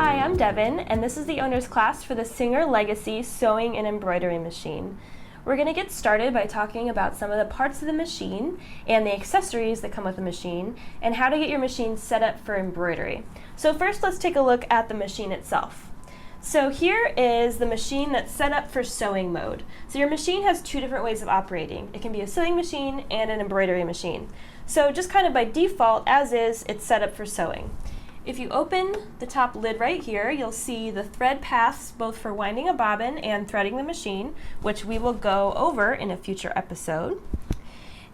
Hi, I'm Devin, and this is the owner's class for the Singer Legacy Sewing and Embroidery Machine. We're going to get started by talking about some of the parts of the machine and the accessories that come with the machine, and how to get your machine set up for embroidery. So first, let's take a look at the machine itself. So here is the machine that's set up for sewing mode. So your machine has two different ways of operating. It can be a sewing machine and an embroidery machine. So just kind of by default, as is, it's set up for sewing. If you open the top lid right here, you'll see the thread paths both for winding a bobbin and threading the machine, which we will go over in a future episode.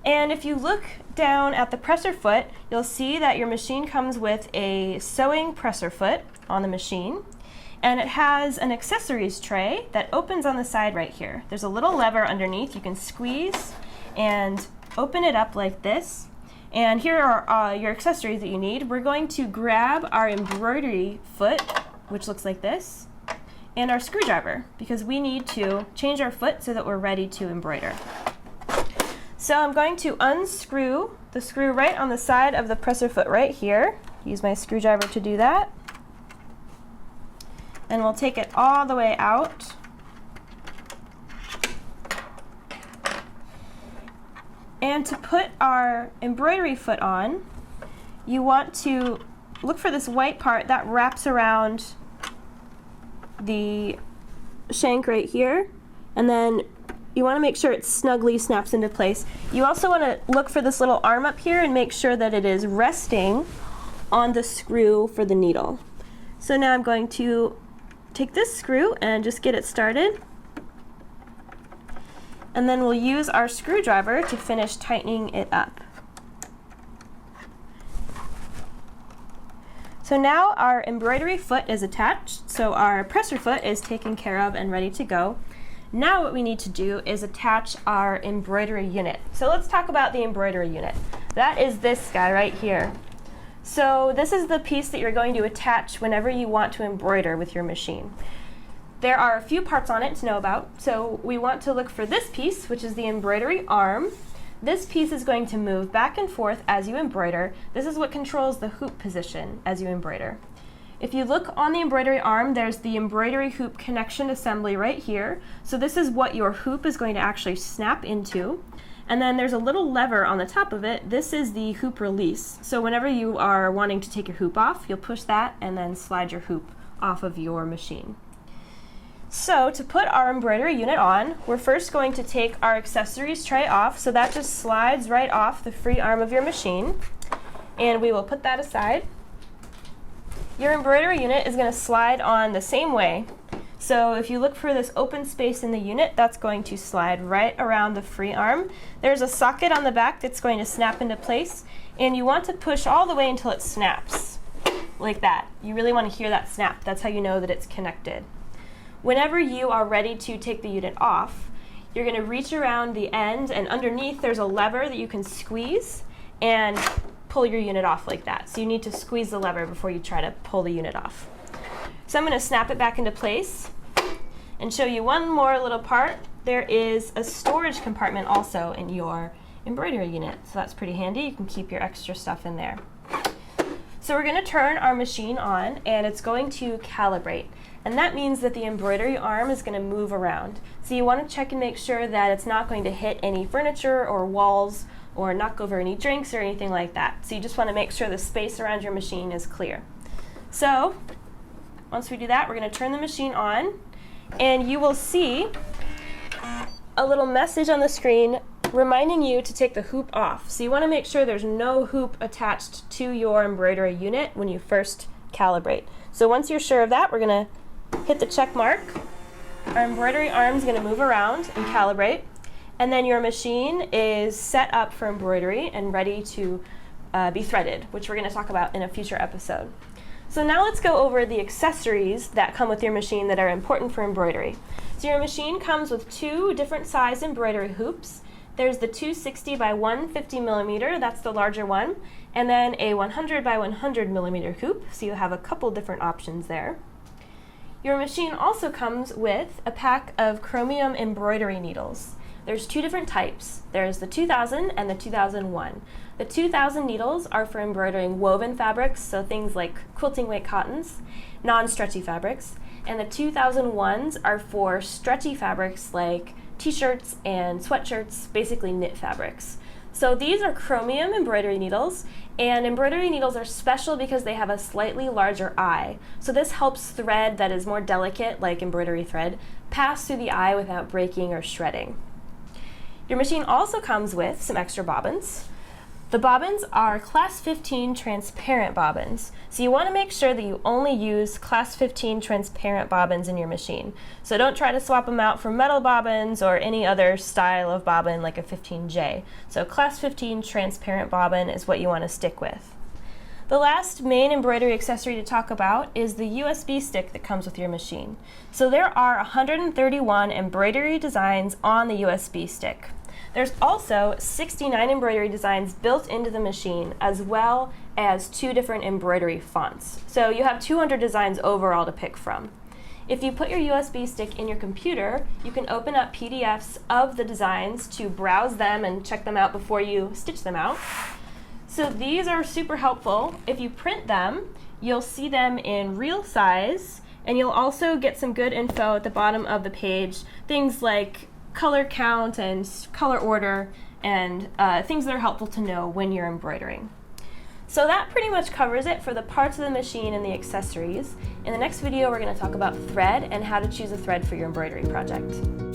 And if you look down at the presser foot, you'll see that your machine comes with a sewing presser foot on the machine, and it has an accessories tray that opens on the side right here. There's a little lever underneath. You can squeeze and open it up like this. And here are your accessories that you need. We're going to grab our embroidery foot, which looks like this, and our screwdriver, because we need to change our foot so that we're ready to embroider. So I'm going to unscrew the screw right on the side of the presser foot right here. Use my screwdriver to do that. And we'll take it all the way out. And to put our embroidery foot on, you want to look for this white part that wraps around the shank right here, and then you want to make sure it snugly snaps into place. You also want to look for this little arm up here and make sure that it is resting on the screw for the needle. So now I'm going to take this screw and just get it started. And then we'll use our screwdriver to finish tightening it up. So now our embroidery foot is attached, so our presser foot is taken care of and ready to go. Now what we need to do is attach our embroidery unit. So let's talk about the embroidery unit. That is this guy right here. So this is the piece that you're going to attach whenever you want to embroider with your machine. There are a few parts on it to know about, so we want to look for this piece, which is the embroidery arm. This piece is going to move back and forth as you embroider. This is what controls the hoop position as you embroider. If you look on the embroidery arm, there's the embroidery hoop connection assembly right here. So this is what your hoop is going to actually snap into. And then there's a little lever on the top of it. This is the hoop release. So whenever you are wanting to take your hoop off, you'll push that and then slide your hoop off of your machine. So to put our embroidery unit on, we're first going to take our accessories tray off, so that just slides right off the free arm of your machine, and we will put that aside. Your embroidery unit is going to slide on the same way. So if you look for this open space in the unit, that's going to slide right around the free arm. There's a socket on the back that's going to snap into place, and you want to push all the way until it snaps, like that. You really want to hear that snap. That's how you know that it's connected. Whenever you are ready to take the unit off, you're going to reach around the end, and underneath there's a lever that you can squeeze and pull your unit off like that. So you need to squeeze the lever before you try to pull the unit off. So I'm going to snap it back into place and show you one more little part. There is a storage compartment also in your embroidery unit, so that's pretty handy. You can keep your extra stuff in there. So we're going to turn our machine on, and it's going to calibrate. And that means that the embroidery arm is going to move around. So you want to check and make sure that it's not going to hit any furniture or walls or knock over any drinks or anything like that. So you just want to make sure the space around your machine is clear. So once we do that, we're going to turn the machine on, and you will see a little message on the screen reminding you to take the hoop off. So you want to make sure there's no hoop attached to your embroidery unit when you first calibrate. So once you're sure of that, we're going to hit the check mark. Our embroidery arm is going to move around and calibrate, and then your machine is set up for embroidery and ready to be threaded, which we're going to talk about in a future episode. So now let's go over the accessories that come with your machine that are important for embroidery. So your machine comes with two different size embroidery hoops. There's the 260 by 150 millimeter, that's the larger one, and then a 100 by 100 millimeter hoop, so you have a couple different options there. Your machine also comes with a pack of chromium embroidery needles. There's two different types. There's the 2000 and the 2001. The 2000 needles are for embroidering woven fabrics, so things like quilting weight cottons, non-stretchy fabrics, and the 2001s are for stretchy fabrics like t-shirts and sweatshirts, basically knit fabrics. So these are chromium embroidery needles, and embroidery needles are special because they have a slightly larger eye. So this helps thread that is more delicate, like embroidery thread, pass through the eye without breaking or shredding. Your machine also comes with some extra bobbins. The bobbins are class 15 transparent bobbins. So you want to make sure that you only use class 15 transparent bobbins in your machine. So don't try to swap them out for metal bobbins or any other style of bobbin like a 15J. So class 15 transparent bobbin is what you want to stick with. The last main embroidery accessory to talk about is the USB stick that comes with your machine. So there are 131 embroidery designs on the USB stick. There's also 69 embroidery designs built into the machine, as well as 2 different embroidery fonts. So you have 200 designs overall to pick from. If you put your USB stick in your computer, you can open up PDFs of the designs to browse them and check them out before you stitch them out. So these are super helpful. If you print them, you'll see them in real size, and you'll also get some good info at the bottom of the page, things like color count and color order, and things that are helpful to know when you're embroidering. So that pretty much covers it for the parts of the machine and the accessories. In the next video, we're going to talk about thread and how to choose a thread for your embroidery project.